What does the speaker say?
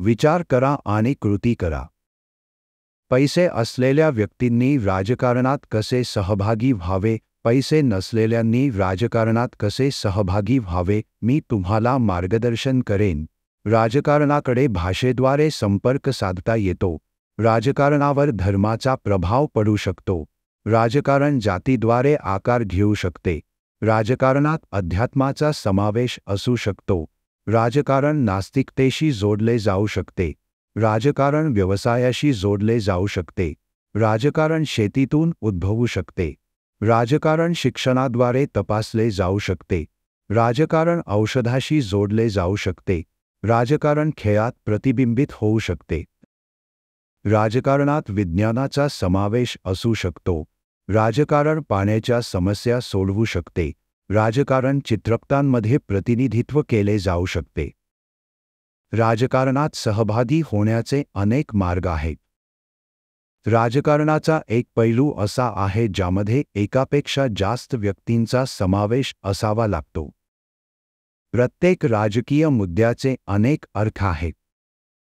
विचार करा आणि कृती करा. पैसे असलेल्या व्यक्तींनी राजकारणात कसे सहभागी व्हावे, पैसे नसलेल्यांनी राजकारणात कसे सहभागी व्हावे, मी तुम्हाला मार्गदर्शन करेन. राजकारणाकडे भाषेद्वारे संपर्क साधता येतो. राजकारणावर धर्माचा प्रभाव पडू शकतो. राजकारण जातीद्वारे आकार घेऊ शकते. राजकारणात अध्यात्माचा समावेश असू शकतो. राजकारण नास्तिकतेशी जोडले जाऊ शकते. राजकारण व्यवसायाशी जोडले जाऊ शकते. राजकारण शेतीतून उद्भवू शकते. राजकारण शिक्षणाद्वारे तपासले जाऊ शकते. राजकारण औषधाशी जोडले जाऊ शकते. राजकारण खेळात प्रतिबिंबित होऊ शकते. राजकारणात विज्ञानाचा समावेश असू शकतो. राजकारण पाण्याच्या समस्या सोडवू शकते. राजकारण चित्रपटांमध्ये प्रतिनिधित्व केले जाऊ शकते. राजकारणात सहभागी होण्याचे अनेक मार्ग आहेत. राजकारणाचा एक पैलू असा आहे ज्यामध्ये एकापेक्षा जास्त व्यक्तींचा समावेश असावा लागतो. प्रत्येक राजकीय मुद्द्याचे अनेक अर्थ आहेत.